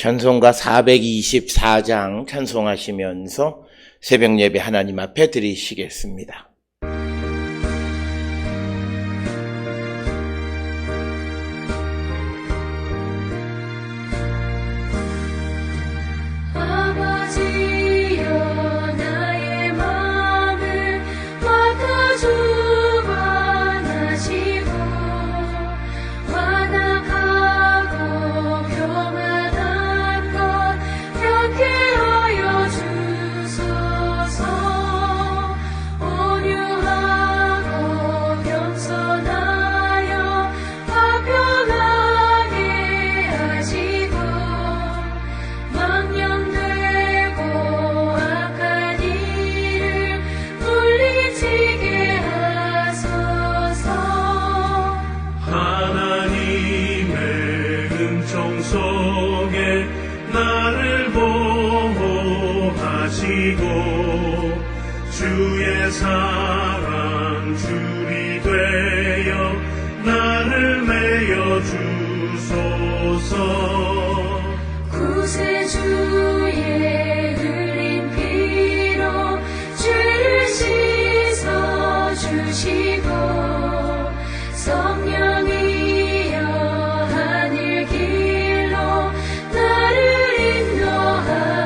찬송가 424장 찬송하시면서 새벽 예배 하나님 앞에 드리시겠습니다. 주의 사랑 줄이 되어 나를 메어 주소서. 구세주의 흘린 피로 죄를 씻어 주시고 성령이여 하늘 길로 나를 인도하소서.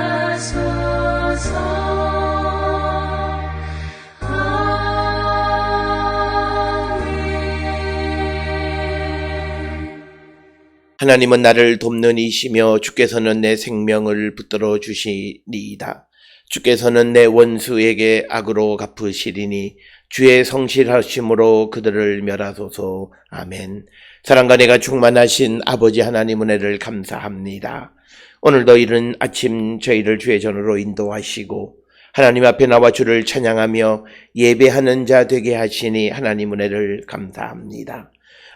하나님은 나를 돕는 이시며 주께서는 내 생명을 붙들어 주시리이다. 주께서는 내 원수에게 악으로 갚으시리니 주의 성실하심으로 그들을 멸하소서. 아멘. 사랑과 내가 충만하신 아버지 하나님 은혜를 감사합니다. 오늘도 이른 아침 저희를 주의 전으로 인도하시고 하나님 앞에 나와 주를 찬양하며 예배하는 자 되게 하시니 하나님 은혜를 감사합니다.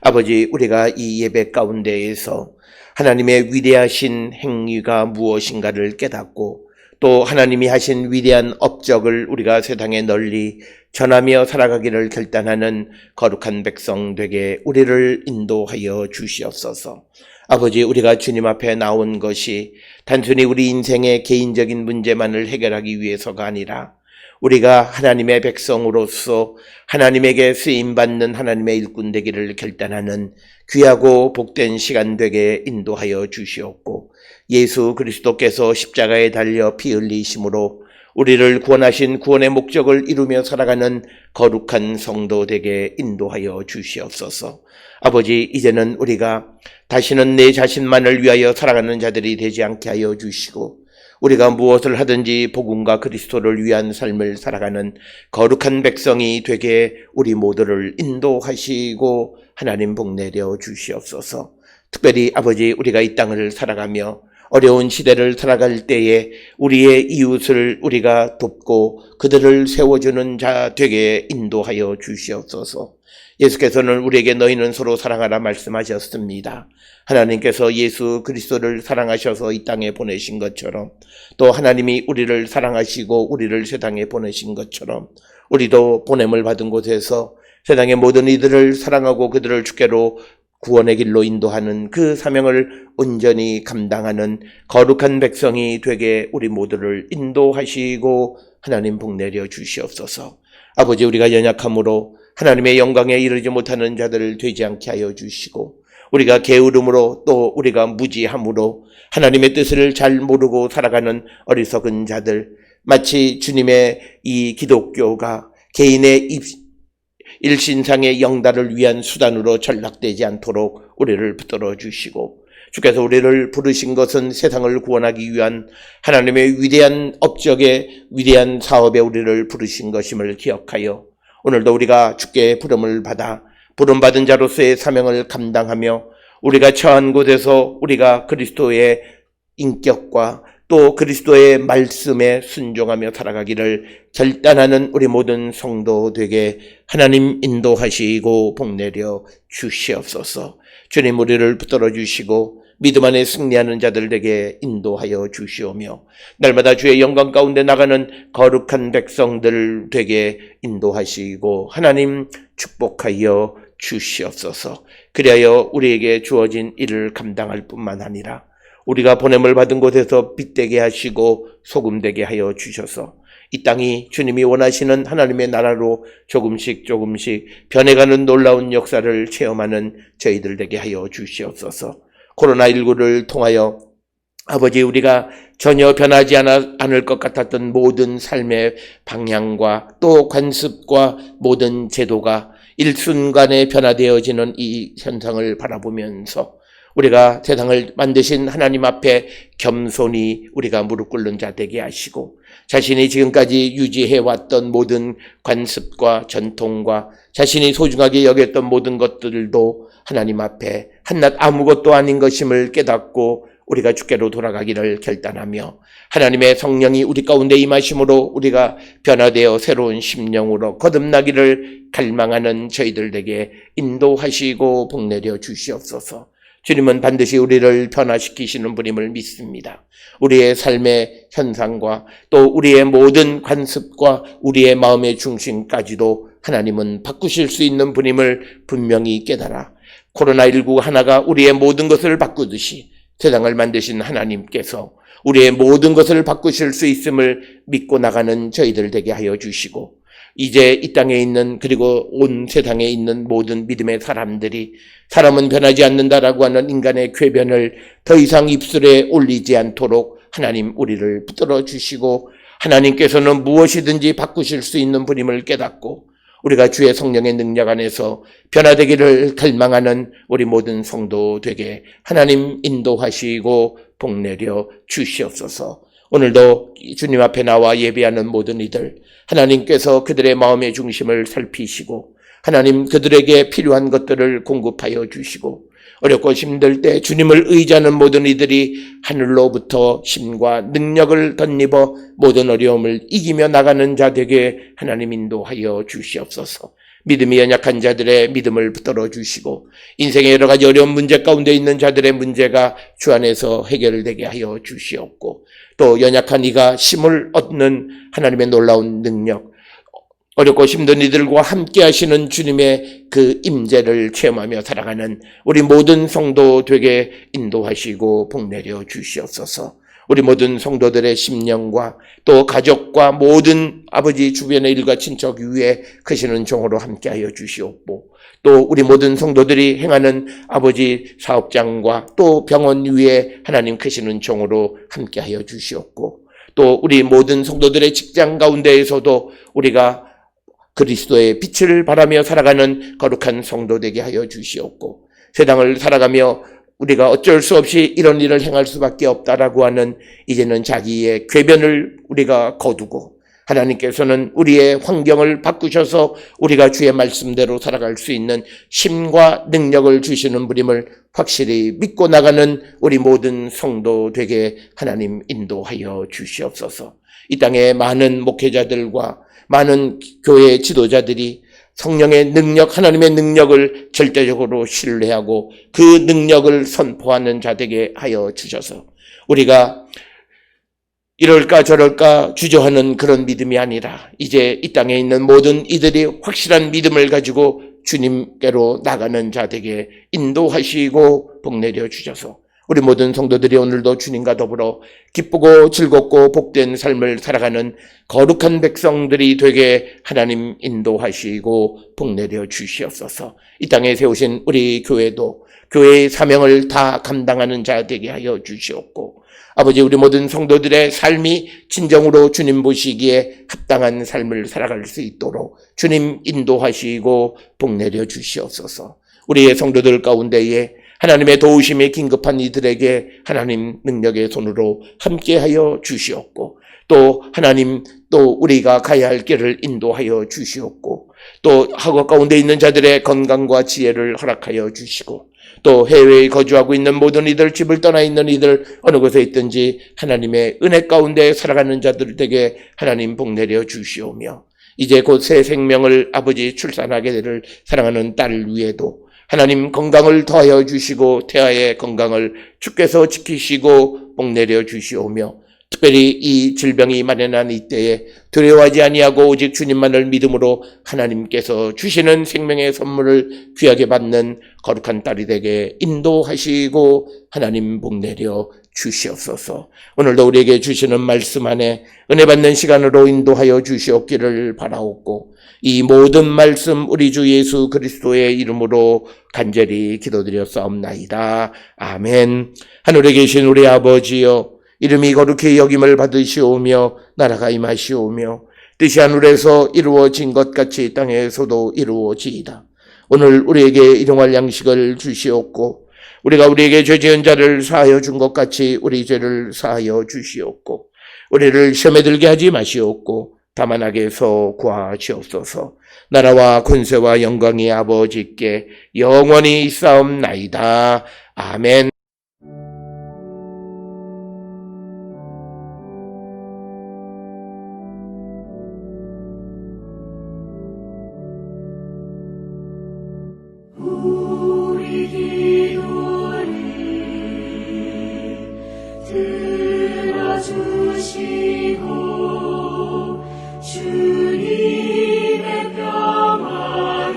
아버지, 우리가 이 예배 가운데에서 하나님의 위대하신 행위가 무엇인가를 깨닫고 또 하나님이 하신 위대한 업적을 우리가 세상에 널리 전하며 살아가기를 결단하는 거룩한 백성 되게 우리를 인도하여 주시옵소서. 아버지, 우리가 주님 앞에 나온 것이 단순히 우리 인생의 개인적인 문제만을 해결하기 위해서가 아니라 우리가 하나님의 백성으로서 하나님에게 쓰임받는 하나님의 일꾼 되기를 결단하는 귀하고 복된 시간 되게 인도하여 주시옵고 예수 그리스도께서 십자가에 달려 피 흘리심으로 우리를 구원하신 구원의 목적을 이루며 살아가는 거룩한 성도 되게 인도하여 주시옵소서. 아버지, 이제는 우리가 다시는 내 자신만을 위하여 살아가는 자들이 되지 않게 하여 주시고 우리가 무엇을 하든지 복음과 그리스도를 위한 삶을 살아가는 거룩한 백성이 되게 우리 모두를 인도하시고 하나님 복 내려 주시옵소서. 특별히 아버지, 우리가 이 땅을 살아가며 어려운 시대를 살아갈 때에 우리의 이웃을 우리가 돕고 그들을 세워주는 자 되게 인도하여 주시옵소서. 예수께서는 우리에게 너희는 서로 사랑하라 말씀하셨습니다. 하나님께서 예수 그리스도를 사랑하셔서 이 땅에 보내신 것처럼 또 하나님이 우리를 사랑하시고 우리를 세상에 보내신 것처럼 우리도 보냄을 받은 곳에서 세상의 모든 이들을 사랑하고 그들을 주께로 구원의 길로 인도하는 그 사명을 온전히 감당하는 거룩한 백성이 되게 우리 모두를 인도하시고 하나님 복 내려 주시옵소서. 아버지, 우리가 연약함으로 하나님의 영광에 이르지 못하는 자들을 되지 않게 하여 주시고 우리가 게으름으로 또 우리가 무지함으로 하나님의 뜻을 잘 모르고 살아가는 어리석은 자들, 마치 주님의 이 기독교가 개인의 일신상의 영달을 위한 수단으로 전락되지 않도록 우리를 붙들어 주시고 주께서 우리를 부르신 것은 세상을 구원하기 위한 하나님의 위대한 업적의 위대한 사업에 우리를 부르신 것임을 기억하여 오늘도 우리가 주께 부름을 받아 부름받은 자로서의 사명을 감당하며 우리가 처한 곳에서 우리가 그리스도의 인격과 또 그리스도의 말씀에 순종하며 살아가기를 결단하는 우리 모든 성도 되게 하나님 인도하시고 복내려 주시옵소서. 주님, 우리를 붙들어 주시고 믿음 안에 승리하는 자들에게 인도하여 주시오며 날마다 주의 영광 가운데 나가는 거룩한 백성들 되게 인도하시고 하나님 축복하여 주시옵소서. 그리하여 우리에게 주어진 일을 감당할 뿐만 아니라 우리가 보냄을 받은 곳에서 빛되게 하시고 소금되게 하여 주셔서 이 땅이 주님이 원하시는 하나님의 나라로 조금씩 변해가는 놀라운 역사를 체험하는 저희들 되게 하여 주시옵소서. 코로나19를 통하여 아버지, 우리가 전혀 변하지 않을 것 같았던 모든 삶의 방향과 또 관습과 모든 제도가 일순간에 변화되어지는 이 현상을 바라보면서 우리가 세상을 만드신 하나님 앞에 겸손히 우리가 무릎 꿇는 자 되게 하시고, 자신이 지금까지 유지해왔던 모든 관습과 전통과 자신이 소중하게 여겼던 모든 것들도 하나님 앞에 한낱 아무것도 아닌 것임을 깨닫고 우리가 주께로 돌아가기를 결단하며, 하나님의 성령이 우리 가운데 임하심으로 우리가 변화되어 새로운 심령으로 거듭나기를 갈망하는 저희들에게 인도하시고 복내려 주시옵소서. 주님은 반드시 우리를 변화시키시는 분임을 믿습니다. 우리의 삶의 현상과 또 우리의 모든 관습과 우리의 마음의 중심까지도 하나님은 바꾸실 수 있는 분임을 분명히 깨달아 코로나19 하나가 우리의 모든 것을 바꾸듯이 세상을 만드신 하나님께서 우리의 모든 것을 바꾸실 수 있음을 믿고 나가는 저희들 되게 하여 주시고, 이제 이 땅에 있는 그리고 온 세상에 있는 모든 믿음의 사람들이 사람은 변하지 않는다라고 하는 인간의 궤변을 더 이상 입술에 올리지 않도록 하나님 우리를 붙들어 주시고, 하나님께서는 무엇이든지 바꾸실 수 있는 분임을 깨닫고 우리가 주의 성령의 능력 안에서 변화되기를 갈망하는 우리 모든 성도 되게 하나님 인도하시고 복내려 주시옵소서. 오늘도 주님 앞에 나와 예배하는 모든 이들, 하나님께서 그들의 마음의 중심을 살피시고 하나님 그들에게 필요한 것들을 공급하여 주시고, 어렵고 힘들 때 주님을 의지하는 모든 이들이 하늘로부터 힘과 능력을 덧입어 모든 어려움을 이기며 나가는 자 되게 하나님 인도하여 주시옵소서. 믿음이 연약한 자들의 믿음을 붙들어 주시고, 인생의 여러 가지 어려운 문제 가운데 있는 자들의 문제가 주 안에서 해결되게 하여 주시옵고, 또 연약한 이가 힘을 얻는 하나님의 놀라운 능력, 어렵고 힘든 이들과 함께 하시는 주님의 그 임재를 체험하며 살아가는 우리 모든 성도 되게 인도하시고 복내려 주시옵소서. 우리 모든 성도들의 심령과 또 가족과 모든 아버지 주변의 일과 친척 위에 크시는 종으로 함께하여 주시옵고, 또 우리 모든 성도들이 행하는 아버지 사업장과 또 병원 위에 하나님 크시는 종으로 함께하여 주시옵고, 또 우리 모든 성도들의 직장 가운데에서도 우리가 그리스도의 빛을 바라며 살아가는 거룩한 성도 되게 하여 주시옵고, 세상을 살아가며 우리가 어쩔 수 없이 이런 일을 행할 수밖에 없다라고 하는 이제는 자기의 궤변을 우리가 거두고, 하나님께서는 우리의 환경을 바꾸셔서 우리가 주의 말씀대로 살아갈 수 있는 힘과 능력을 주시는 분임을 확실히 믿고 나가는 우리 모든 성도 되게 하나님 인도하여 주시옵소서. 이 땅에 많은 목회자들과 많은 교회 지도자들이 성령의 능력, 하나님의 능력을 절대적으로 신뢰하고 그 능력을 선포하는 자 되게 하여 주셔서 우리가 이럴까 저럴까 주저하는 그런 믿음이 아니라 이제 이 땅에 있는 모든 이들이 확실한 믿음을 가지고 주님께로 나가는 자 되게 인도하시고 복내려 주셔서 우리 모든 성도들이 오늘도 주님과 더불어 기쁘고 즐겁고 복된 삶을 살아가는 거룩한 백성들이 되게 하나님 인도하시고 복내려 주시옵소서. 이 땅에 세우신 우리 교회도 교회의 사명을 다 감당하는 자 되게 하여 주시옵고, 아버지 우리 모든 성도들의 삶이 진정으로 주님 보시기에 합당한 삶을 살아갈 수 있도록 주님 인도하시고 복내려 주시옵소서. 우리의 성도들 가운데에 하나님의 도우심이 긴급한 이들에게 하나님 능력의 손으로 함께하여 주시옵고, 또 하나님 또 우리가 가야 할 길을 인도하여 주시옵고, 또 학업 가운데 있는 자들의 건강과 지혜를 허락하여 주시고, 또 해외에 거주하고 있는 모든 이들, 집을 떠나 있는 이들, 어느 곳에 있든지 하나님의 은혜 가운데 살아가는 자들에게 하나님 복내려 주시오며, 이제 곧 새 생명을 아버지 출산하게 되를 사랑하는 딸을 위해도 하나님 건강을 더하여 주시고 태아의 건강을 주께서 지키시고 복내려 주시오며, 특별히 이 질병이 만연한 이때에 두려워하지 아니하고 오직 주님만을 믿음으로 하나님께서 주시는 생명의 선물을 귀하게 받는 거룩한 딸이 되게 인도하시고 하나님 복 내려 주시옵소서. 오늘도 우리에게 주시는 말씀 안에 은혜 받는 시간으로 인도하여 주시옵기를 바라옵고 이 모든 말씀 우리 주 예수 그리스도의 이름으로 간절히 기도드렸사옵나이다. 아멘. 하늘에 계신 우리 아버지여, 이름이 거룩히 여김을 받으시오며 나라가 임하시오며 뜻이 하늘에서 이루어진 것 같이 땅에서도 이루어지이다. 오늘 우리에게 일용할 양식을 주시옵고 우리가 우리에게 죄 지은 자를 사하여 준 것 같이 우리 죄를 사하여 주시옵고 우리를 시험에 들게 하지 마시옵고 다만 악에서 구하시옵소서. 나라와 권세와 영광이 아버지께 영원히 있사옵나이다. 아멘. 우리 기도를 들어주시고 주님의 평화를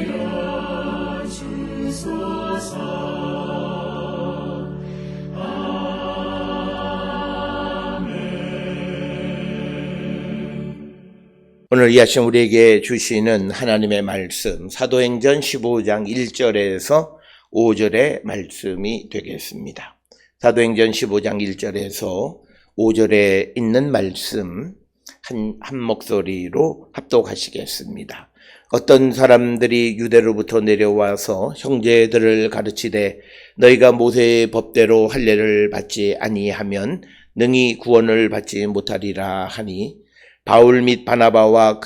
내려주소서. 오늘 이 아침 우리에게 주시는 하나님의 말씀, 사도행전 15장 1절에서 5절의 말씀이 되겠습니다. 사도행전 15장 1절에서 5절에 있는 말씀 한 목소리로 합독하시겠습니다. 어떤 사람들이 유대로부터 내려와서 형제들을 가르치되 너희가 모세의 법대로 할례를 받지 아니하면 능히 구원을 받지 못하리라 하니 바울 및 바나바와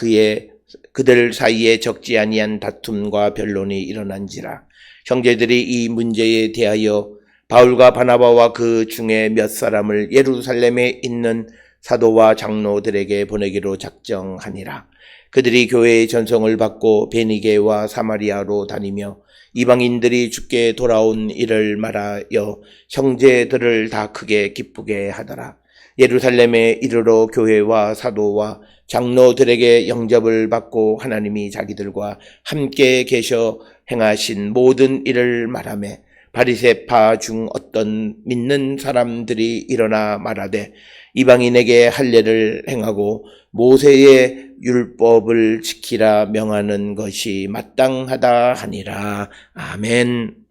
그들 사이에 적지 아니한 다툼과 변론이 일어난지라. 형제들이 이 문제에 대하여 바울과 바나바와 그 중에 몇 사람을 예루살렘에 있는 사도와 장로들에게 보내기로 작정하니라. 그들이 교회의 전성을 받고 베니게와 사마리아로 다니며 이방인들이 주께 돌아온 일을 말하여 형제들을 다 크게 기쁘게 하더라. 예루살렘에 이르러 교회와 사도와 장로들에게 영접을 받고 하나님이 자기들과 함께 계셔 행하신 모든 일을 말하며 바리새파 중 어떤 믿는 사람들이 일어나 말하되 이방인에게 할례를 행하고 모세의 율법을 지키라 명하는 것이 마땅하다 하니라. 아멘.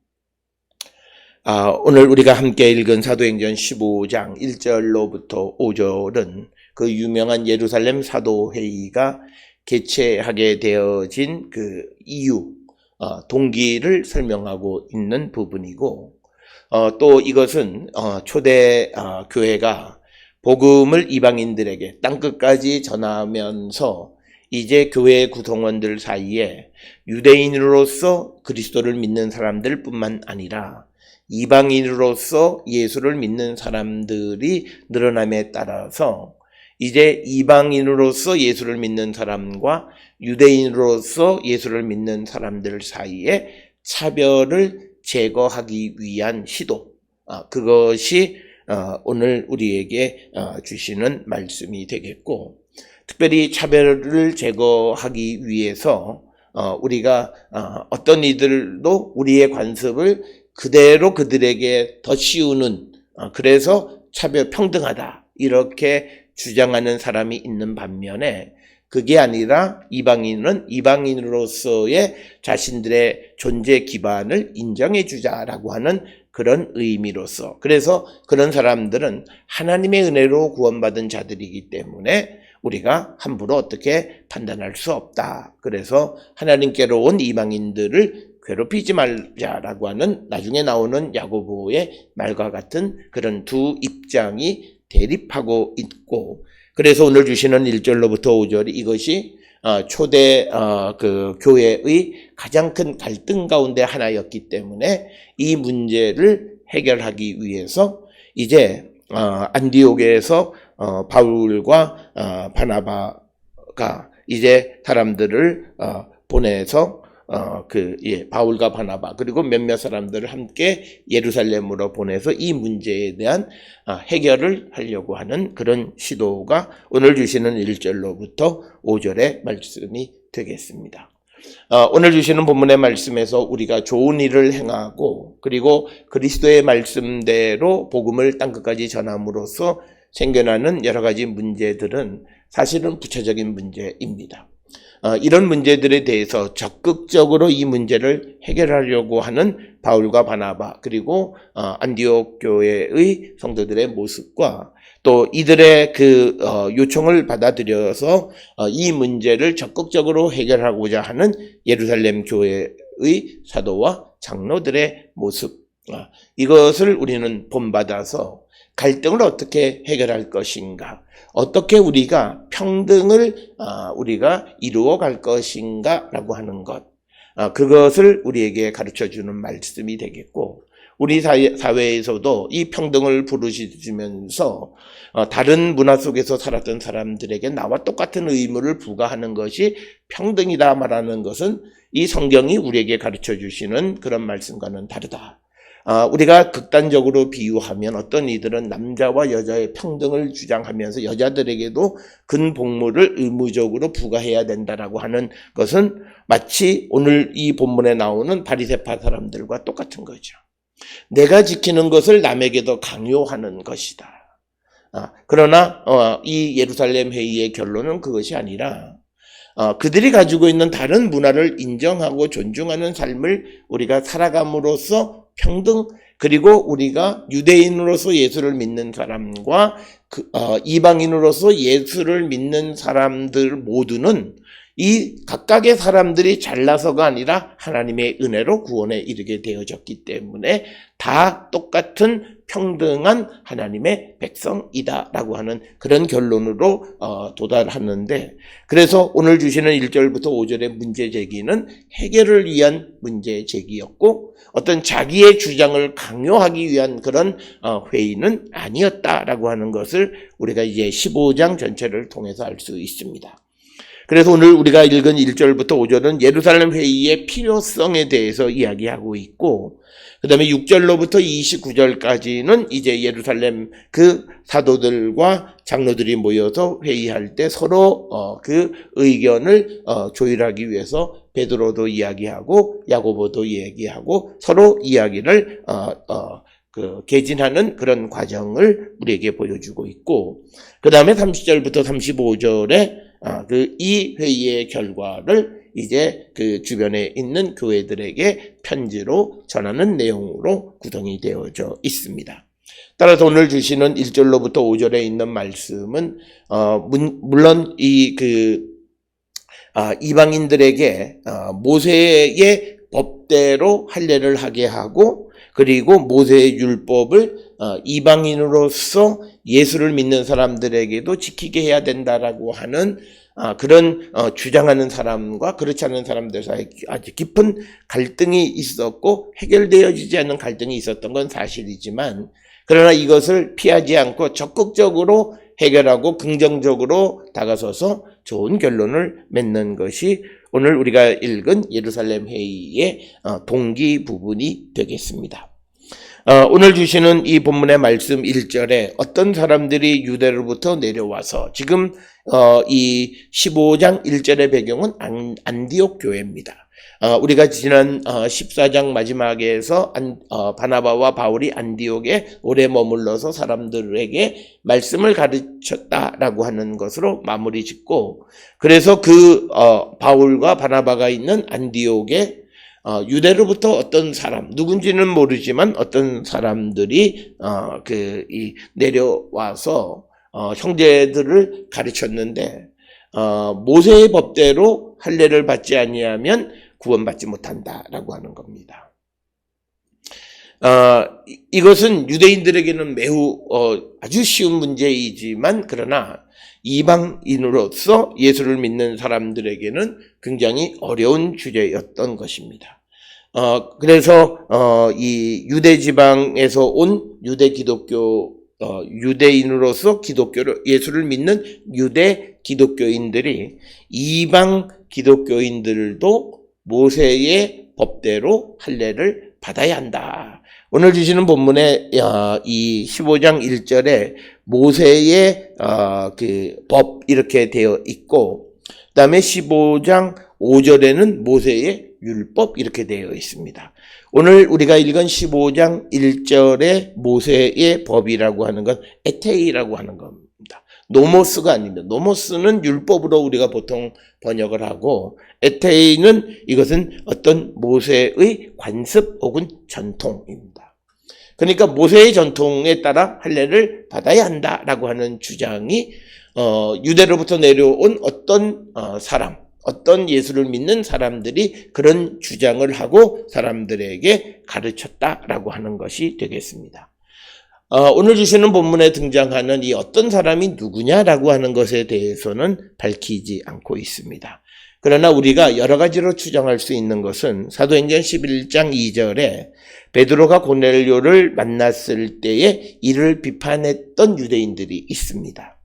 오늘 우리가 함께 읽은 사도행전 15장 1절로부터 5절은 그 유명한 예루살렘 사도회의가 개최하게 되어진 그 이유, 동기를 설명하고 있는 부분이고, 또 이것은 초대 교회가 복음을 이방인들에게 땅끝까지 전하면서 이제 교회 구성원들 사이에 유대인으로서 그리스도를 믿는 사람들 뿐만 아니라 이방인으로서 예수를 믿는 사람들이 늘어남에 따라서 이제 이방인으로서 예수를 믿는 사람과 유대인으로서 예수를 믿는 사람들 사이에 차별을 제거하기 위한 시도, 그것이 오늘 우리에게 주시는 말씀이 되겠고, 특별히 차별을 제거하기 위해서 우리가 어떤 이들도 우리의 관습을 그대로 그들에게 더 씌우는, 그래서 차별 평등하다 이렇게 주장하는 사람이 있는 반면에 그게 아니라 이방인은 이방인으로서의 자신들의 존재 기반을 인정해 주자라고 하는 그런 의미로서, 그래서 그런 사람들은 하나님의 은혜로 구원받은 자들이기 때문에 우리가 함부로 어떻게 판단할 수 없다. 그래서 하나님께로 온 이방인들을 괴롭히지 말자라고 하는 나중에 나오는 야고보의 말과 같은 그런 두 입장이 대립하고 있고, 그래서 오늘 주시는 1절로부터 5절이 이것이 초대 그 교회의 가장 큰 갈등 가운데 하나였기 때문에 이 문제를 해결하기 위해서 이제 안디옥에서 바울과 바나바가 이제 사람들을 보내서 바울과 바나바 그리고 몇몇 사람들을 함께 예루살렘으로 보내서 이 문제에 대한 해결을 하려고 하는 그런 시도가 오늘 주시는 1절로부터 5절의 말씀이 되겠습니다. 오늘 주시는 본문의 말씀에서 우리가 좋은 일을 행하고 그리고 그리스도의 말씀대로 복음을 땅끝까지 전함으로써 생겨나는 여러 가지 문제들은 사실은 부차적인 문제입니다. 이런 문제들에 대해서 적극적으로 이 문제를 해결하려고 하는 바울과 바나바 그리고 안디옥 교회의 성도들의 모습과 또 이들의 요청을 받아들여서 이 문제를 적극적으로 해결하고자 하는 예루살렘 교회의 사도와 장로들의 모습, 이것을 우리는 본받아서 갈등을 어떻게 해결할 것인가, 어떻게 우리가 평등을 우리가 이루어 갈 것인가라고 하는 것, 그것을 우리에게 가르쳐주는 말씀이 되겠고, 우리 사회에서도 이 평등을 부르짖으면서 다른 문화 속에서 살았던 사람들에게 나와 똑같은 의무를 부과하는 것이 평등이다 말하는 것은 이 성경이 우리에게 가르쳐주시는 그런 말씀과는 다르다. 우리가 극단적으로 비유하면 어떤 이들은 남자와 여자의 평등을 주장하면서 여자들에게도 근복무를 의무적으로 부과해야 된다라고 하는 것은 마치 오늘 이 본문에 나오는 바리새파 사람들과 똑같은 거죠. 내가 지키는 것을 남에게도 강요하는 것이다. 그러나 이 예루살렘 회의의 결론은 그것이 아니라 그들이 가지고 있는 다른 문화를 인정하고 존중하는 삶을 우리가 살아감으로써 평등, 그리고 우리가 유대인으로서 예수를 믿는 사람과 이방인으로서 예수를 믿는 사람들 모두는 이 각각의 사람들이 잘나서가 아니라 하나님의 은혜로 구원에 이르게 되어졌기 때문에 다 똑같은 평등한 하나님의 백성이다라고 하는 그런 결론으로 도달하는데, 그래서 오늘 주시는 1절부터 5절의 문제 제기는 해결을 위한 문제 제기였고 어떤 자기의 주장을 강요하기 위한 그런 회의는 아니었다라고 하는 것을 우리가 이제 15장 전체를 통해서 알 수 있습니다. 그래서 오늘 우리가 읽은 1절부터 5절은 예루살렘 회의의 필요성에 대해서 이야기하고 있고, 그 다음에 6절로부터 29절까지는 이제 예루살렘 그 사도들과 장로들이 모여서 회의할 때 서로 그 의견을 조율하기 위해서 베드로도 이야기하고 야고보도 이야기하고 서로 이야기를 개진하는 그런 과정을 우리에게 보여주고 있고, 그 다음에 30절부터 35절에 이 회의의 결과를 이제 그 주변에 있는 교회들에게 편지로 전하는 내용으로 구성이 되어져 있습니다. 따라서 오늘 주시는 1절로부터 5절에 있는 말씀은 물론 이방인들에게 모세의 법대로 할례를 하게 하고, 그리고 모세의 율법을 이방인으로서 예수를 믿는 사람들에게도 지키게 해야 된다라고 하는 그런 주장하는 사람과 그렇지 않은 사람들 사이에 아주 깊은 갈등이 있었고 해결되어지지 않는 갈등이 있었던 건 사실이지만, 그러나 이것을 피하지 않고 적극적으로 해결하고 긍정적으로 다가서서 좋은 결론을 맺는 것이 오늘 우리가 읽은 예루살렘 회의의 동기 부분이 되겠습니다. 오늘 주시는 이 본문의 말씀 1절에 어떤 사람들이 유대로부터 내려와서, 지금 이 15장 1절의 배경은 안디옥 교회입니다. 우리가 지난 14장 마지막에서 바나바와 바울이 안디옥에 오래 머물러서 사람들에게 말씀을 가르쳤다라고 하는 것으로 마무리 짓고, 그래서 바울과 바나바가 있는 안디옥에 유대로부터 어떤 사람, 누군지는 모르지만 어떤 사람들이 내려와서 형제들을 가르쳤는데, 모세의 법대로 할례를 받지 아니하면 구원받지 못한다라고 하는 겁니다. 이것은 유대인들에게는 매우 아주 쉬운 문제이지만, 그러나 이방인으로서 예수를 믿는 사람들에게는 굉장히 어려운 주제였던 것입니다. 그래서 이 유대 지방에서 온 유대 기독교 유대인으로서 예수를 믿는 유대 기독교인들이 이방 기독교인들도 모세의 법대로 할례를 받아야 한다. 오늘 주시는 본문에 이 15장 1절에 모세의 그 법 이렇게 되어 있고, 그 다음에 15장 5절에는 모세의 율법 이렇게 되어 있습니다. 오늘 우리가 읽은 15장 1절에 모세의 법이라고 하는 건 에테이라고 하는 겁니다. 노모스가 아닙니다. 노모스는 율법으로 우리가 보통 번역을 하고, 에테이는 이것은 어떤 모세의 관습 혹은 전통입니다. 그러니까 모세의 전통에 따라 할례를 받아야 한다라고 하는 주장이 유대로부터 내려온 어떤 사람, 어떤 예수를 믿는 사람들이 그런 주장을 하고 사람들에게 가르쳤다라고 하는 것이 되겠습니다. 오늘 주시는 본문에 등장하는 이 어떤 사람이 누구냐라고 하는 것에 대해서는 밝히지 않고 있습니다. 그러나 우리가 여러 가지로 추정할 수 있는 것은 사도행전 11장 2절에 베드로가 고넬료를 만났을 때에 이를 비판했던 유대인들이 있습니다.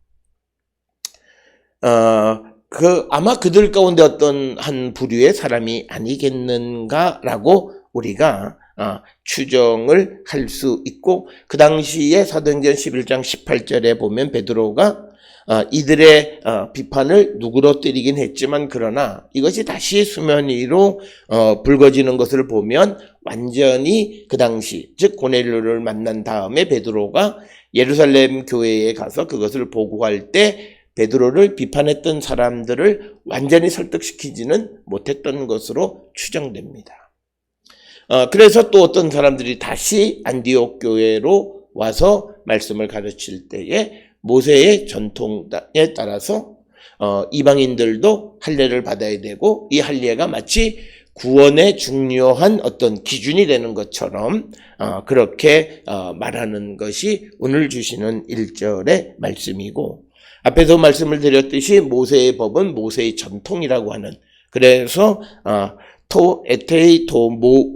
아마 그들 가운데 어떤 한 부류의 사람이 아니겠는가라고 우리가 추정을 할 수 있고, 그 당시에 사도행전 11장 18절에 보면 베드로가 이들의 비판을 누그러뜨리긴 했지만, 그러나 이것이 다시 수면 위로 불거지는 것을 보면 완전히 그 당시, 즉 고넬료를 만난 다음에 베드로가 예루살렘 교회에 가서 그것을 보고할 때 베드로를 비판했던 사람들을 완전히 설득시키지는 못했던 것으로 추정됩니다. 그래서 또 어떤 사람들이 다시 안디옥 교회로 와서 말씀을 가르칠 때에 모세의 전통에 따라서 이방인들도 할례를 받아야 되고, 이 할례가 마치 구원의 중요한 어떤 기준이 되는 것처럼 그렇게 말하는 것이 오늘 주시는 1절의 말씀이고, 앞에서 말씀을 드렸듯이 모세의 법은 모세의 전통이라고 하는, 그래서 에테이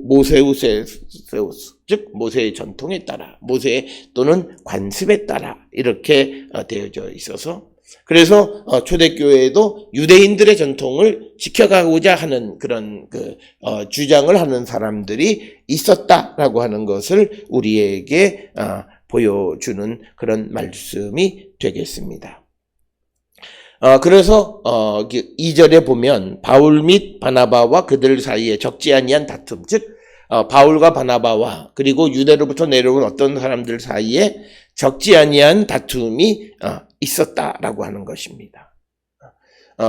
모세우세우스, 즉 모세의 전통에 따라, 모세 또는 관습에 따라 이렇게 되어져 있어서, 그래서 초대교회에도 유대인들의 전통을 지켜가고자 하는 그런 주장을 하는 사람들이 있었다라고 하는 것을 우리에게 보여주는 그런 말씀이 되겠습니다. 그래서 2절에 보면 바울 및 바나바와 그들 사이에 적지 아니한 다툼, 즉 바울과 바나바와 그리고 유대로부터 내려온 어떤 사람들 사이에 적지 아니한 다툼이 있었다라고 하는 것입니다.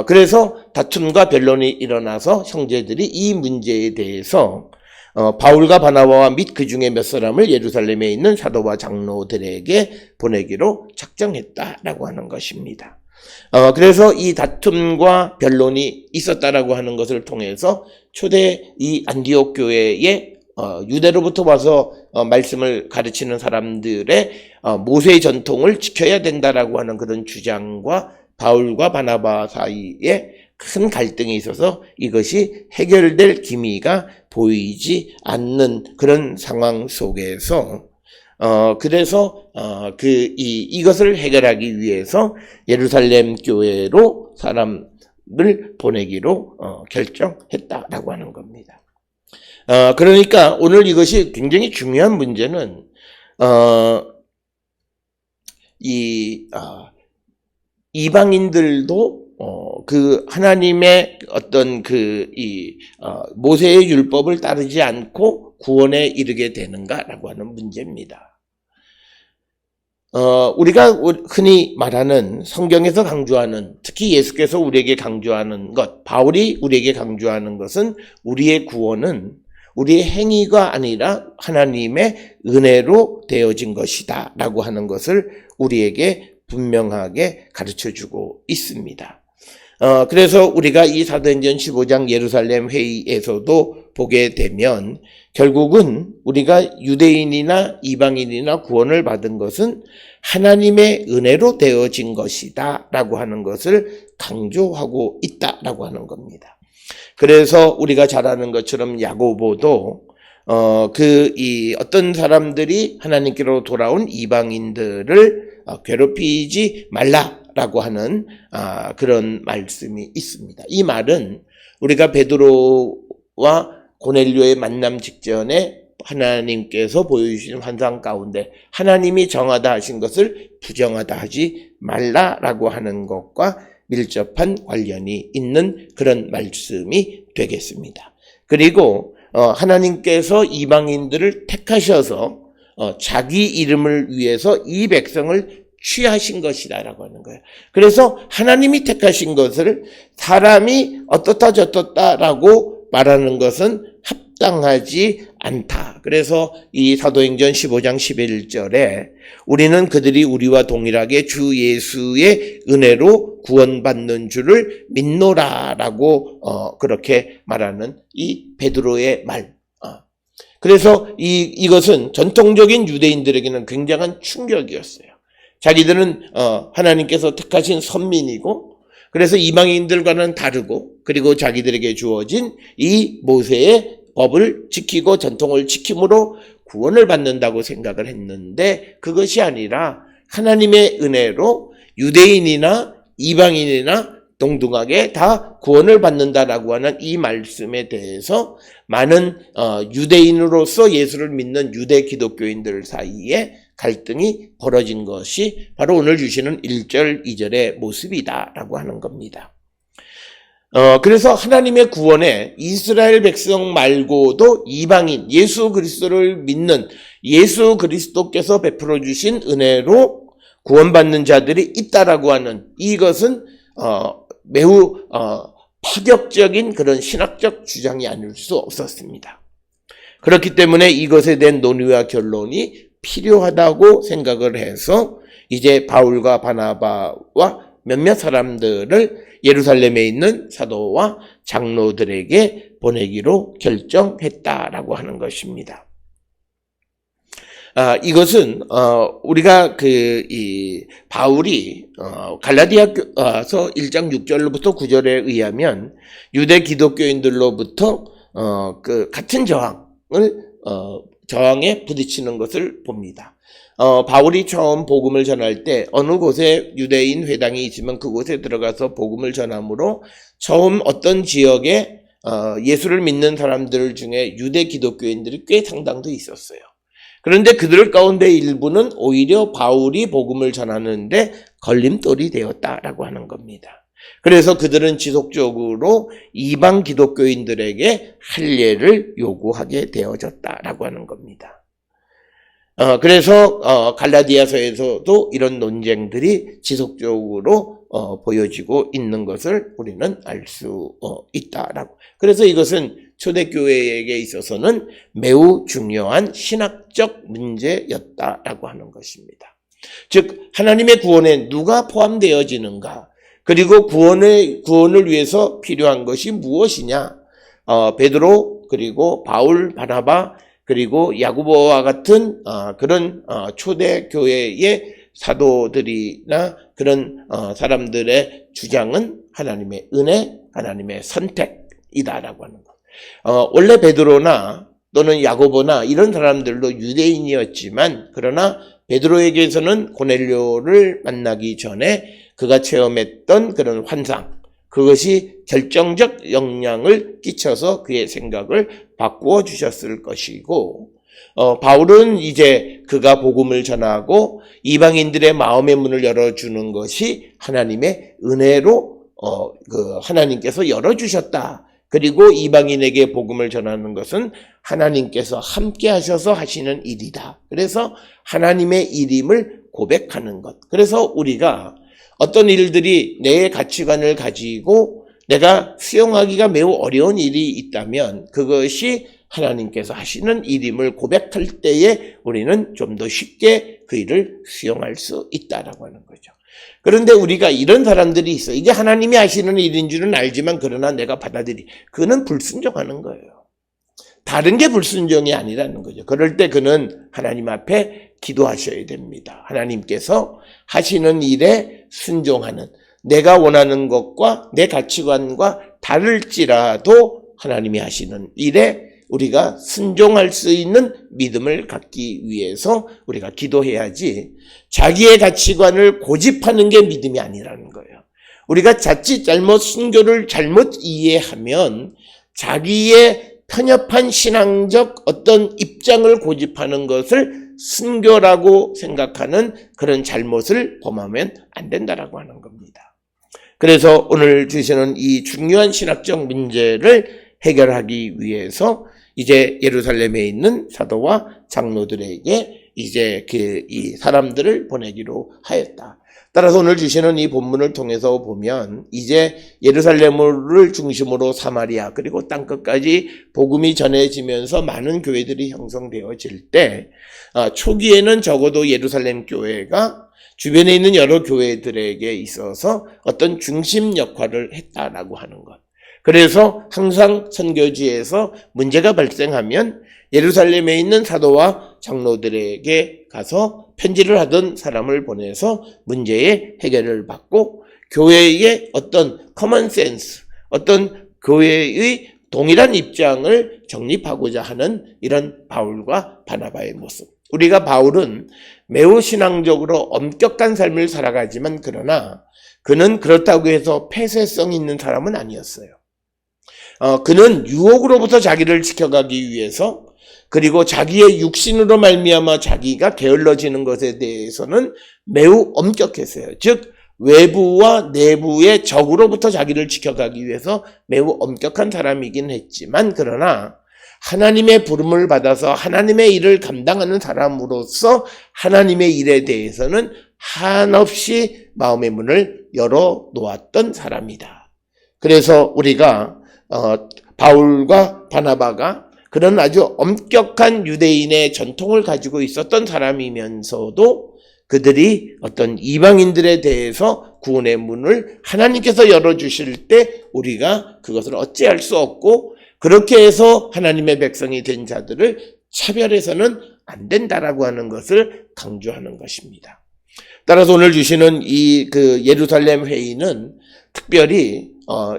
그래서 다툼과 변론이 일어나서 형제들이 이 문제에 대해서 바울과 바나바와 및 그 중에 몇 사람을 예루살렘에 있는 사도와 장로들에게 보내기로 작정했다라고 하는 것입니다. 그래서 이 다툼과 변론이 있었다라고 하는 것을 통해서 초대 이 안디옥 교회에 유대로부터 와서 말씀을 가르치는 사람들의 모세의 전통을 지켜야 된다라고 하는 그런 주장과 바울과 바나바 사이에 큰 갈등이 있어서 이것이 해결될 기미가 보이지 않는 그런 상황 속에서 그래서 이것을 해결하기 위해서 예루살렘 교회로 사람을 보내기로 결정했다라고 하는 겁니다. 그러니까 오늘 이것이 굉장히 중요한 문제는 이방인들도 그 하나님의 어떤 모세의 율법을 따르지 않고 구원에 이르게 되는가라고 하는 문제입니다. 우리가 흔히 말하는 성경에서 강조하는, 특히 예수께서 우리에게 강조하는 것, 바울이 우리에게 강조하는 것은 우리의 구원은 우리의 행위가 아니라 하나님의 은혜로 되어진 것이다 라고 하는 것을 우리에게 분명하게 가르쳐주고 있습니다. 그래서 우리가 이 사도행전 15장 예루살렘 회의에서도 보게 되면 결국은 우리가 유대인이나 이방인이나 구원을 받은 것은 하나님의 은혜로 되어진 것이다 라고 하는 것을 강조하고 있다라고 하는 겁니다. 그래서 우리가 잘 아는 것처럼 야고보도 어떤 사람들이 하나님께로 돌아온 이방인들을 괴롭히지 말라라고 하는 그런 말씀이 있습니다. 이 말은 우리가 베드로 고넬료의 만남 직전에 하나님께서 보여주신 환상 가운데 하나님이 정하다 하신 것을 부정하다 하지 말라라고 하는 것과 밀접한 관련이 있는 그런 말씀이 되겠습니다. 그리고 하나님께서 이방인들을 택하셔서 자기 이름을 위해서 이 백성을 취하신 것이다라고 하는 거예요. 그래서 하나님이 택하신 것을 사람이 어떻다 저떻다라고 말하는 것은 합당하지 않다. 그래서 이 사도행전 15장 11절에 우리는 그들이 우리와 동일하게 주 예수의 은혜로 구원받는 줄을 믿노라라고 그렇게 말하는 이 베드로의 말. 그래서 이것은 전통적인 유대인들에게는 굉장한 충격이었어요. 자기들은 하나님께서 택하신 선민이고 그래서 이방인들과는 다르고 그리고 자기들에게 주어진 이 모세의 법을 지키고 전통을 지킴으로 구원을 받는다고 생각을 했는데 그것이 아니라 하나님의 은혜로 유대인이나 이방인이나 동등하게 다 구원을 받는다라고 하는 이 말씀에 대해서 많은 유대인으로서 예수를 믿는 유대 기독교인들 사이에 갈등이 벌어진 것이 바로 오늘 주시는 1절, 2절의 모습이다라고 하는 겁니다. 그래서 하나님의 구원에 이스라엘 백성 말고도 이방인, 예수 그리스도를 믿는 예수 그리스도께서 베풀어 주신 은혜로 구원받는 자들이 있다라고 하는 이것은 매우 파격적인 그런 신학적 주장이 아닐 수 없었습니다. 그렇기 때문에 이것에 대한 논의와 결론이 필요하다고 생각을 해서 이제 바울과 바나바와 몇몇 사람들을 예루살렘에 있는 사도와 장로들에게 보내기로 결정했다라고 하는 것입니다. 이것은 우리가 바울이 갈라디아서 1장 6절로부터 9절에 의하면 유대 기독교인들로부터 같은 저항에 부딪히는 것을 봅니다. 바울이 처음 복음을 전할 때 어느 곳에 유대인 회당이 있으면 그곳에 들어가서 복음을 전함으로 처음 어떤 지역에 예수를 믿는 사람들 중에 유대 기독교인들이 꽤 상당도 있었어요. 그런데 그들 가운데 일부는 오히려 바울이 복음을 전하는데 걸림돌이 되었다라고 하는 겁니다. 그래서 그들은 지속적으로 이방 기독교인들에게 할례를 요구하게 되어졌다라고 하는 겁니다. 그래서 갈라디아서에서도 이런 논쟁들이 지속적으로 보여지고 있는 것을 우리는 알 수 있다라고. 그래서 이것은 초대교회에게 있어서는 매우 중요한 신학적 문제였다라고 하는 것입니다. 즉 하나님의 구원에 누가 포함되어지는가, 그리고 구원을 위해서 필요한 것이 무엇이냐. 베드로 그리고 바울, 바나바 그리고 야고보와 같은 그런 초대교회의 사도들이나 그런 사람들의 주장은 하나님의 은혜, 하나님의 선택이다라고 하는 것. 원래 베드로나 또는 야고보나 이런 사람들도 유대인이었지만 그러나 베드로에게서는 고넬료를 만나기 전에 그가 체험했던 그런 환상, 그것이 결정적 영향을 끼쳐서 그의 생각을 바꾸어 주셨을 것이고, 바울은 이제 그가 복음을 전하고 이방인들의 마음의 문을 열어주는 것이 하나님의 은혜로 하나님께서 열어주셨다. 그리고 이방인에게 복음을 전하는 것은 하나님께서 함께 하셔서 하시는 일이다. 그래서 하나님의 일임을 고백하는 것. 그래서 우리가 어떤 일들이 내 가치관을 가지고 내가 수용하기가 매우 어려운 일이 있다면 그것이 하나님께서 하시는 일임을 고백할 때에 우리는 좀 더 쉽게 그 일을 수용할 수 있다라고 하는 거죠. 그런데 우리가 이런 사람들이 있어. 이게 하나님이 하시는 일인 줄은 알지만 그러나 내가 그는 불순종하는 거예요. 다른 게 불순종이 아니라는 거죠. 그럴 때 그는 하나님 앞에 기도하셔야 됩니다. 하나님께서 하시는 일에 순종하는, 내가 원하는 것과 내 가치관과 다를지라도 하나님이 하시는 일에 우리가 순종할 수 있는 믿음을 갖기 위해서 우리가 기도해야지, 자기의 가치관을 고집하는 게 믿음이 아니라는 거예요. 우리가 자칫 순교를 잘못 이해하면 자기의 편협한 신앙적 어떤 입장을 고집하는 것을 순교라고 생각하는 그런 잘못을 범하면 안 된다라고 하는 겁니다. 그래서 오늘 주시는 이 중요한 신학적 문제를 해결하기 위해서 이제 예루살렘에 있는 사도와 장로들에게 이제 이 사람들을 보내기로 하였다. 따라서 오늘 주시는 이 본문을 통해서 보면 이제 예루살렘을 중심으로 사마리아 그리고 땅끝까지 복음이 전해지면서 많은 교회들이 형성되어질 때 초기에는 적어도 예루살렘 교회가 주변에 있는 여러 교회들에게 있어서 어떤 중심 역할을 했다라고 하는 것. 그래서 항상 선교지에서 문제가 발생하면 예루살렘에 있는 사도와 장로들에게 가서 편지를 하던 사람을 보내서 문제의 해결을 받고 교회의 어떤 커먼 센스, 어떤 교회의 동일한 입장을 정립하고자 하는 이런 바울과 바나바의 모습. 우리가 바울은 매우 신앙적으로 엄격한 삶을 살아가지만 그러나 그는 그렇다고 해서 폐쇄성 있는 사람은 아니었어요. 그는 유혹으로부터 자기를 지켜가기 위해서 그리고 자기의 육신으로 말미암아 자기가 게을러지는 것에 대해서는 매우 엄격했어요. 즉 외부와 내부의 적으로부터 자기를 지켜가기 위해서 매우 엄격한 사람이긴 했지만 그러나 하나님의 부름을 받아서 하나님의 일을 감당하는 사람으로서 하나님의 일에 대해서는 한없이 마음의 문을 열어놓았던 사람이다. 그래서 우리가 바울과 바나바가 그런 아주 엄격한 유대인의 전통을 가지고 있었던 사람이면서도 그들이 어떤 이방인들에 대해서 구원의 문을 하나님께서 열어주실 때 우리가 그것을 어찌할 수 없고 그렇게 해서 하나님의 백성이 된 자들을 차별해서는 안 된다라고 하는 것을 강조하는 것입니다. 따라서 오늘 주시는 이 예루살렘 회의는 특별히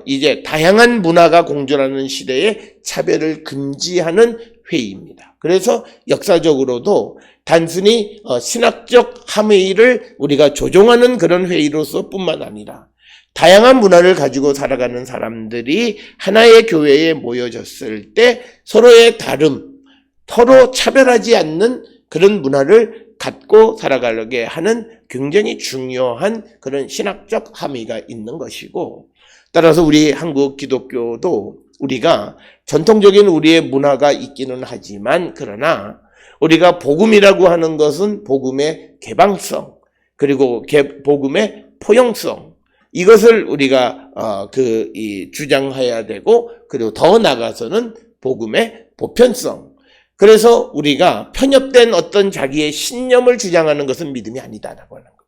이제 다양한 문화가 공존하는 시대에 차별을 금지하는 회의입니다. 그래서 역사적으로도 단순히 신학적 함의를 우리가 조종하는 그런 회의로서 뿐만 아니라 다양한 문화를 가지고 살아가는 사람들이 하나의 교회에 모여졌을 때 서로의 다름, 서로 차별하지 않는 그런 문화를 갖고 살아가게 하는 굉장히 중요한 그런 신학적 함의가 있는 것이고 따라서 우리 한국 기독교도 우리가 전통적인 우리의 문화가 있기는 하지만 그러나 우리가 복음이라고 하는 것은 복음의 개방성 그리고 복음의 포용성 이것을 우리가 주장해야 되고 그리고 더 나아가서는 복음의 보편성 그래서 우리가 편협된 어떤 자기의 신념을 주장하는 것은 믿음이 아니다라고 하는 겁니다.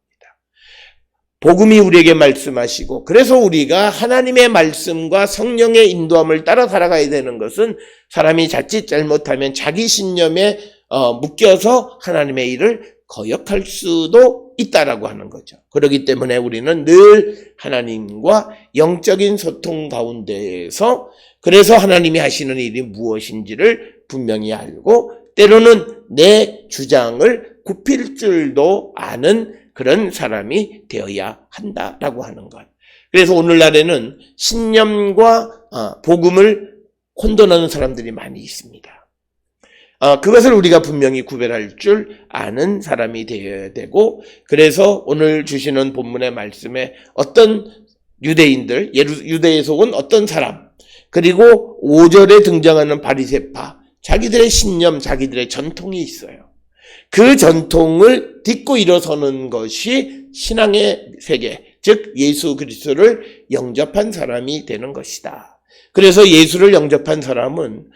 복음이 우리에게 말씀하시고 그래서 우리가 하나님의 말씀과 성령의 인도함을 따라 살아가야 되는 것은 사람이 자칫 잘못하면 자기 신념에 묶여서 하나님의 일을 거역할 수도 있다라고 하는 거죠. 그렇기 때문에 우리는 늘 하나님과 영적인 소통 가운데에서 그래서 하나님이 하시는 일이 무엇인지를 분명히 알고 때로는 내 주장을 굽힐 줄도 아는 그런 사람이 되어야 한다라고 하는 것. 그래서 오늘날에는 신념과 복음을 혼돈하는 사람들이 많이 있습니다. 그것을 우리가 분명히 구별할 줄 아는 사람이 되어야 되고 그래서 오늘 주시는 본문의 말씀에 어떤 유대인들, 유대에서 온 어떤 사람 그리고 5절에 등장하는 바리새파 자기들의 신념, 자기들의 전통이 있어요. 그 전통을 딛고 일어서는 것이 신앙의 세계, 즉 예수 그리스도를 영접한 사람이 되는 것이다. 그래서 예수를 영접한 사람은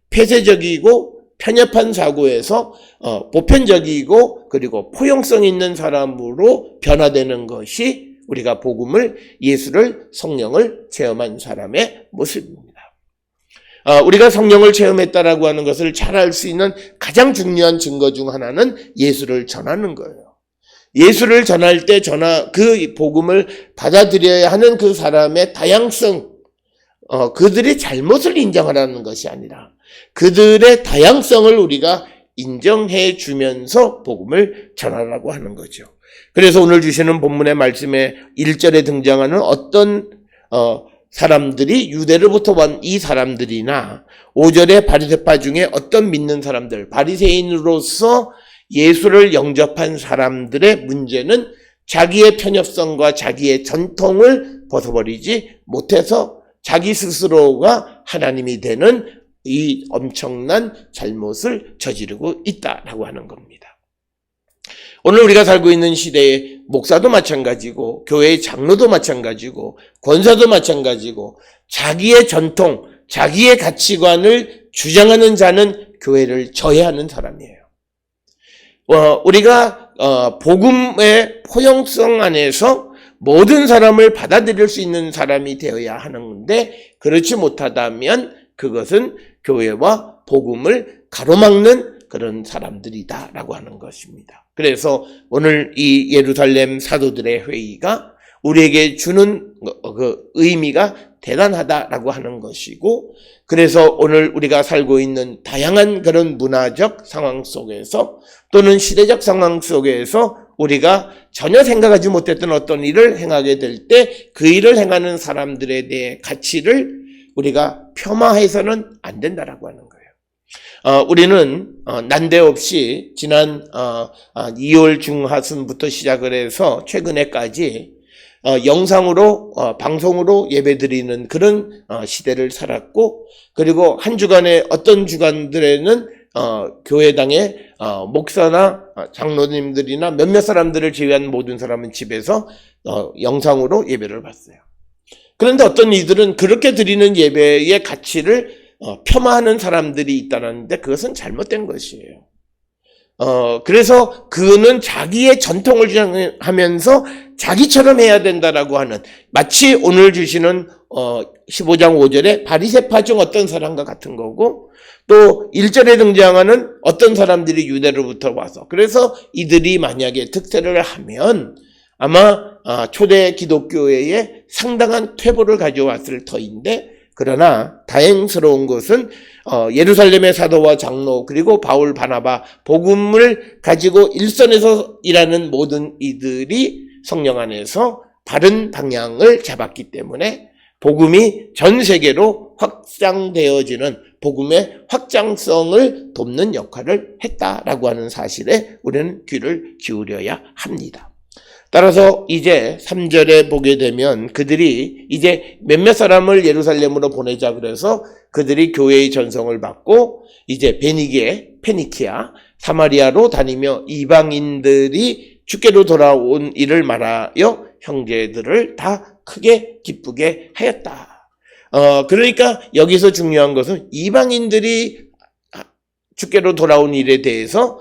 폐쇄적이고 편협한 사고에서 보편적이고 그리고 포용성 있는 사람으로 변화되는 것이 우리가 복음을 예수를 성령을 체험한 사람의 모습입니다. 우리가 성령을 체험했다라고 하는 것을 잘 알 수 있는 가장 중요한 증거 중 하나는 예수를 전하는 거예요. 예수를 전할 때 그 복음을 받아들여야 하는 그 사람의 다양성, 그들의 잘못을 인정하라는 것이 아니라 그들의 다양성을 우리가 인정해 주면서 복음을 전하라고 하는 거죠. 그래서 오늘 주시는 본문의 말씀에 1절에 등장하는 어떤 사람들이 유대로부터 온 이 사람들이나 5절의 바리새파 중에 어떤 믿는 사람들, 바리새인으로서 예수를 영접한 사람들의 문제는 자기의 편협성과 자기의 전통을 벗어버리지 못해서 자기 스스로가 하나님이 되는 이 엄청난 잘못을 저지르고 있다라고 하는 겁니다. 오늘 우리가 살고 있는 시대에 목사도 마찬가지고 교회의 장로도 마찬가지고 권사도 마찬가지고 자기의 전통, 자기의 가치관을 주장하는 자는 교회를 저해하는 사람이에요. 우리가 복음의 포용성 안에서 모든 사람을 받아들일 수 있는 사람이 되어야 하는데 그렇지 못하다면 그것은 교회와 복음을 가로막는 그런 사람들이다라고 하는 것입니다. 그래서 오늘 이 예루살렘 사도들의 회의가 우리에게 주는 그 의미가 대단하다라고 하는 것이고, 그래서 오늘 우리가 살고 있는 다양한 그런 문화적 상황 속에서 또는 시대적 상황 속에서 우리가 전혀 생각하지 못했던 어떤 일을 행하게 될 때 그 일을 행하는 사람들에 대해 가치를 우리가 폄하해서는 안 된다라고 하는 거예요. 우리는 난데없이 지난 2월 중하순부터 시작을 해서 최근에까지 영상으로 방송으로 예배드리는 그런 시대를 살았고, 그리고 한 주간에 어떤 주간들에는 교회당의 목사나 장로님들이나 몇몇 사람들을 제외한 모든 사람은 집에서 영상으로 예배를 봤어요. 그런데 어떤 이들은 그렇게 드리는 예배의 가치를 폄하하는 사람들이 있다는데 그것은 잘못된 것이에요. 그래서 그는 자기의 전통을 주장하면서 자기처럼 해야 된다라고 하는, 마치 오늘 주시는 15장 5절에 바리새파 중 어떤 사람과 같은 거고, 또 1절에 등장하는 어떤 사람들이 유대로부터 와서, 그래서 이들이 만약에 득세를 하면 아마 초대 기독교회에 상당한 퇴보를 가져왔을 터인데, 그러나 다행스러운 것은 예루살렘의 사도와 장로 그리고 바울 바나바 복음을 가지고 일선에서 일하는 모든 이들이 성령 안에서 바른 방향을 잡았기 때문에 복음이 전 세계로 확장되어지는 복음의 확장성을 돕는 역할을 했다라고 하는 사실에 우리는 귀를 기울여야 합니다. 따라서 이제 3절에 보게 되면 그들이 이제 몇몇 사람을 예루살렘으로 보내자 그래서 그들이 교회의 전성을 받고 이제 페니키아, 사마리아로 다니며 이방인들이 주께로 돌아온 일을 말하여 형제들을 다 크게 기쁘게 하였다. 그러니까 여기서 중요한 것은 이방인들이 주께로 돌아온 일에 대해서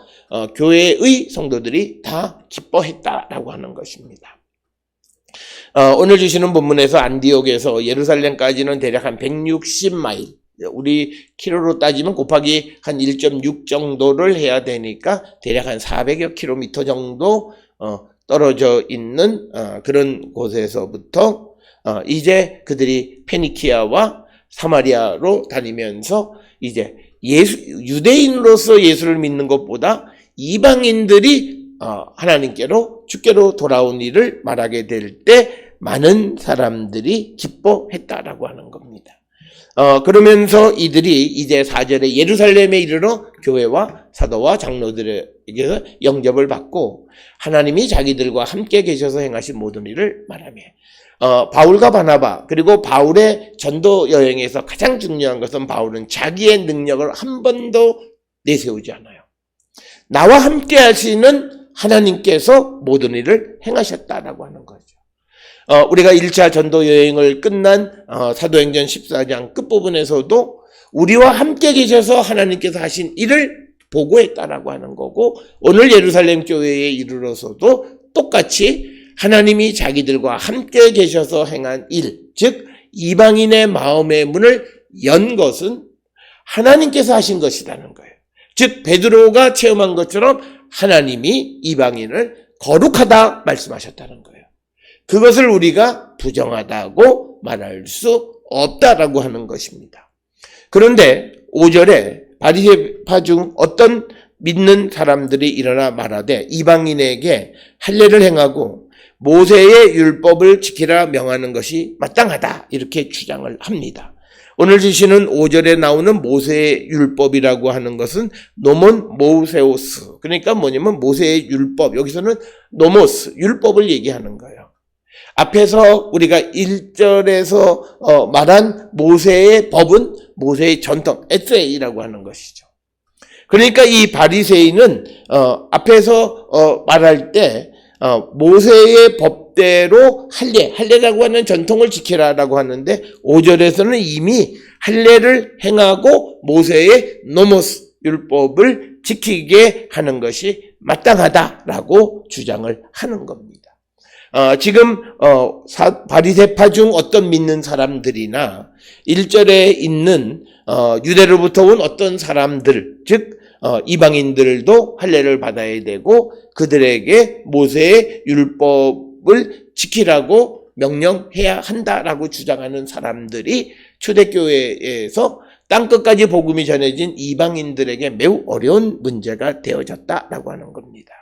교회의 성도들이 다 기뻐했다라고 하는 것입니다. 오늘 주시는 본문에서 안디옥에서 예루살렘까지는 대략 한 160마일, 우리 킬로로 따지면 곱하기 한 1.6 정도를 해야 되니까 대략 한 400여 킬로미터 정도 떨어져 있는 그런 곳에서부터 이제 그들이 페니키아와 사마리아로 다니면서 이제 유대인으로서 예수를 믿는 것보다 이방인들이 하나님께로 주께로 돌아온 일을 말하게 될 때 많은 사람들이 기뻐했다라고 하는 겁니다. 그러면서 이들이 이제 4절에 예루살렘에 이르러 교회와 사도와 장로들에게서 영접을 받고 하나님이 자기들과 함께 계셔서 행하신 모든 일을 말하며, 바울과 바나바 그리고 바울의 전도 여행에서 가장 중요한 것은 바울은 자기의 능력을 한 번도 내세우지 않아요. 나와 함께 하시는 하나님께서 모든 일을 행하셨다라고 하는 거죠. 우리가 1차 전도 여행을 끝난 사도행전 14장 끝부분에서도 우리와 함께 계셔서 하나님께서 하신 일을 보고했다라고 하는 거고, 오늘 예루살렘 교회에 이르러서도 똑같이 하나님이 자기들과 함께 계셔서 행한 일, 즉 이방인의 마음의 문을 연 것은 하나님께서 하신 것이라는 거예요. 즉 베드로가 체험한 것처럼 하나님이 이방인을 거룩하다 말씀하셨다는 거예요. 그것을 우리가 부정하다고 말할 수 없다라고 하는 것입니다. 그런데 5절에 바리새파 중 어떤 믿는 사람들이 일어나 말하되 이방인에게 할례를 행하고 모세의 율법을 지키라 명하는 것이 마땅하다. 이렇게 주장을 합니다. 오늘 주시는 5절에 나오는 모세의 율법이라고 하는 것은 노몬 모세오스. 그러니까 뭐냐면 모세의 율법. 여기서는 노모스, 율법을 얘기하는 거예요. 앞에서 우리가 1절에서 말한 모세의 법은 모세의 전통, 에세이라고 하는 것이죠. 그러니까 이 바리새인은 앞에서 말할 때 모세의 법대로 할례라고 하는 전통을 지키라라고 하는데 5절에서는 이미 할례를 행하고 모세의 노모스 율법을 지키게 하는 것이 마땅하다라고 주장을 하는 겁니다. 지금 바리새파 중 어떤 믿는 사람들이나 1절에 있는 유대로부터 온 어떤 사람들, 즉 이방인들도 할례를 받아야 되고 그들에게 모세의 율법을 지키라고 명령해야 한다라고 주장하는 사람들이 초대교회에서 땅끝까지 복음이 전해진 이방인들에게 매우 어려운 문제가 되어졌다라고 하는 겁니다.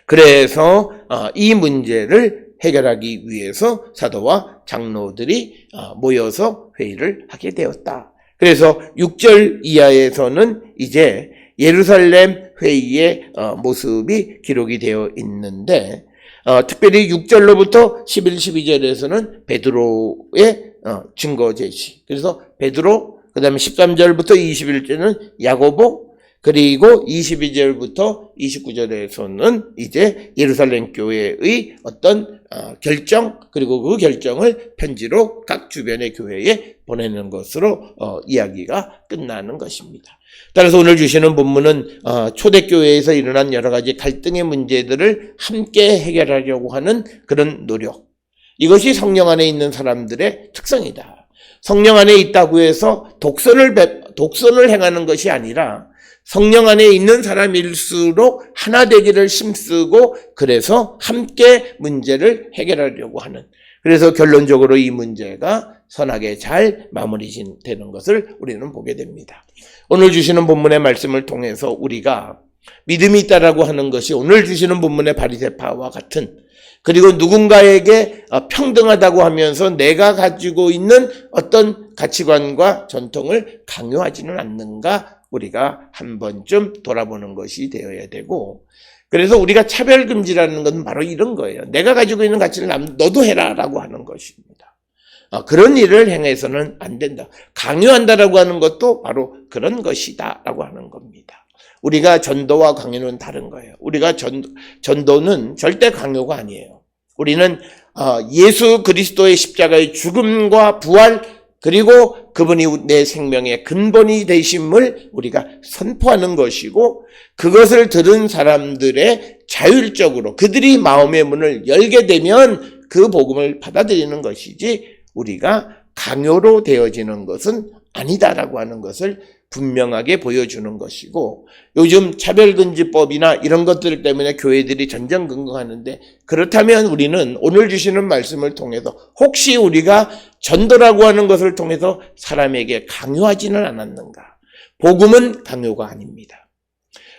그래서 이 문제를 해결하기 위해서 사도와 장로들이 모여서 회의를 하게 되었다. 그래서 6절 이하에서는 이제 예루살렘 회의의 모습이 기록이 되어 있는데 특별히 6절로부터 11, 12절에서는 베드로의 증거 제시. 그래서 베드로, 그 다음에 13절부터 21절은 야고보, 그리고 22절부터 29절에서는 이제 예루살렘 교회의 어떤 결정, 그리고 그 결정을 편지로 각 주변의 교회에 보내는 것으로 이야기가 끝나는 것입니다. 따라서 오늘 주시는 본문은 초대교회에서 일어난 여러 가지 갈등의 문제들을 함께 해결하려고 하는 그런 노력. 이것이 성령 안에 있는 사람들의 특성이다. 성령 안에 있다고 해서 독선을 행하는 것이 아니라 성령 안에 있는 사람일수록 하나 되기를 힘쓰고 그래서 함께 문제를 해결하려고 하는, 그래서 결론적으로 이 문제가 선하게 잘 마무리되는 것을 우리는 보게 됩니다. 오늘 주시는 본문의 말씀을 통해서 우리가 믿음이 있다라고 하는 것이 오늘 주시는 본문의 바리새파와 같은, 그리고 누군가에게 평등하다고 하면서 내가 가지고 있는 어떤 가치관과 전통을 강요하지는 않는가 우리가 한 번쯤 돌아보는 것이 되어야 되고, 그래서 우리가 차별금지라는 건 바로 이런 거예요. 내가 가지고 있는 가치를 너도 해라라고 하는 것입니다. 그런 일을 행해서는 안 된다. 강요한다라고 하는 것도 바로 그런 것이다라고 하는 겁니다. 우리가 전도와 강요는 다른 거예요. 우리가 전도는 절대 강요가 아니에요. 우리는 예수 그리스도의 십자가의 죽음과 부활, 그리고 그분이 내 생명의 근본이 되심을 우리가 선포하는 것이고, 그것을 들은 사람들의 자율적으로 그들이 마음의 문을 열게 되면 그 복음을 받아들이는 것이지, 우리가 강요로 되어지는 것은 아니다라고 하는 것을 분명하게 보여주는 것이고, 요즘 차별금지법이나 이런 것들 때문에 교회들이 전전긍긍하는데, 그렇다면 우리는 오늘 주시는 말씀을 통해서 혹시 우리가 전도라고 하는 것을 통해서 사람에게 강요하지는 않았는가? 복음은 강요가 아닙니다.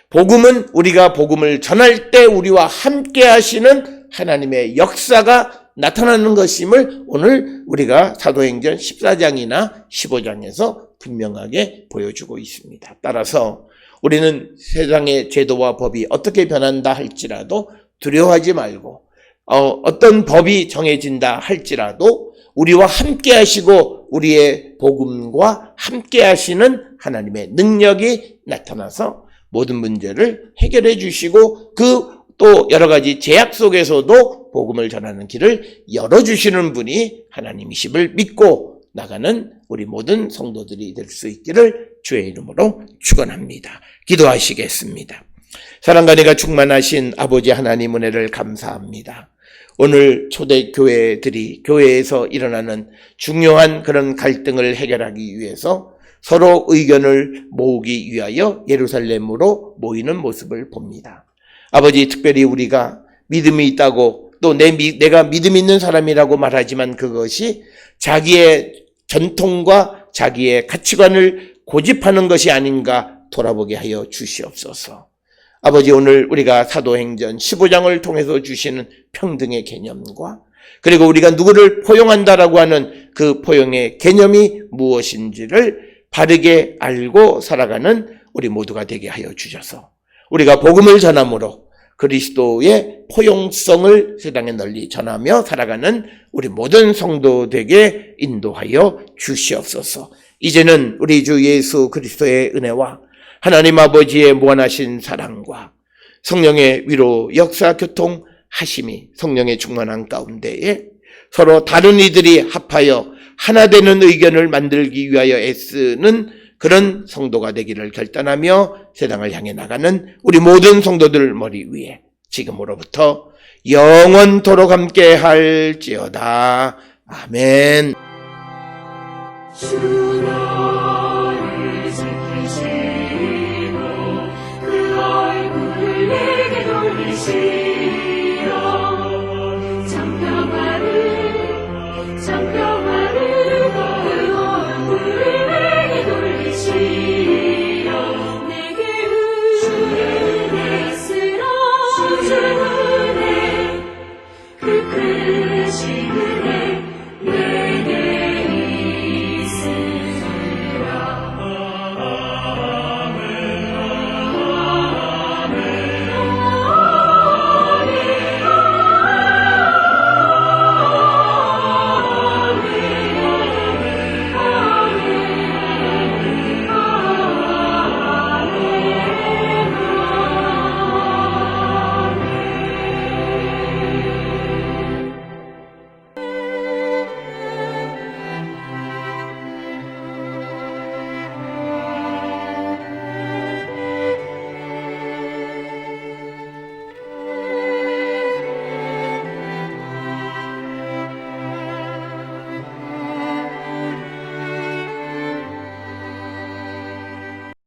복음은 우리가 복음을 전할 때 우리와 함께 하시는 하나님의 역사가 나타나는 것임을 오늘 우리가 사도행전 14장이나 15장에서 분명하게 보여주고 있습니다. 따라서 우리는 세상의 제도와 법이 어떻게 변한다 할지라도 두려워하지 말고, 어떤 법이 정해진다 할지라도 우리와 함께 하시고 우리의 복음과 함께 하시는 하나님의 능력이 나타나서 모든 문제를 해결해 주시고, 그 또 여러 가지 제약 속에서도 복음을 전하는 길을 열어주시는 분이 하나님이심을 믿고 나가는 우리 모든 성도들이 될 수 있기를 주의 이름으로 축원합니다. 기도하시겠습니다. 사랑과 은혜가 충만하신 아버지 하나님 은혜를 감사합니다. 오늘 초대교회들이 교회에서 일어나는 중요한 그런 갈등을 해결하기 위해서 서로 의견을 모으기 위하여 예루살렘으로 모이는 모습을 봅니다. 아버지, 특별히 우리가 믿음이 있다고 또 내가 믿음 있는 사람이라고 말하지만 그것이 자기의 전통과 자기의 가치관을 고집하는 것이 아닌가 돌아보게 하여 주시옵소서. 아버지, 오늘 우리가 사도행전 15장을 통해서 주시는 평등의 개념과 그리고 우리가 누구를 포용한다라고 하는 그 포용의 개념이 무엇인지를 바르게 알고 살아가는 우리 모두가 되게 하여 주셔서 우리가 복음을 전함으로 그리스도의 포용성을 세상에 널리 전하며 살아가는 우리 모든 성도되게 인도하여 주시옵소서. 이제는 우리 주 예수 그리스도의 은혜와 하나님 아버지의 무한하신 사랑과 성령의 위로 역사 교통하심이 성령의 충만한 가운데에 서로 다른 이들이 합하여 하나 되는 의견을 만들기 위하여 애쓰는 그런 성도가 되기를 결단하며 세상을 향해 나가는 우리 모든 성도들 머리 위에 지금으로부터 영원토록 함께 할지어다. 아멘. 주 너를 지키시고 그 얼굴을 내게 돌리시고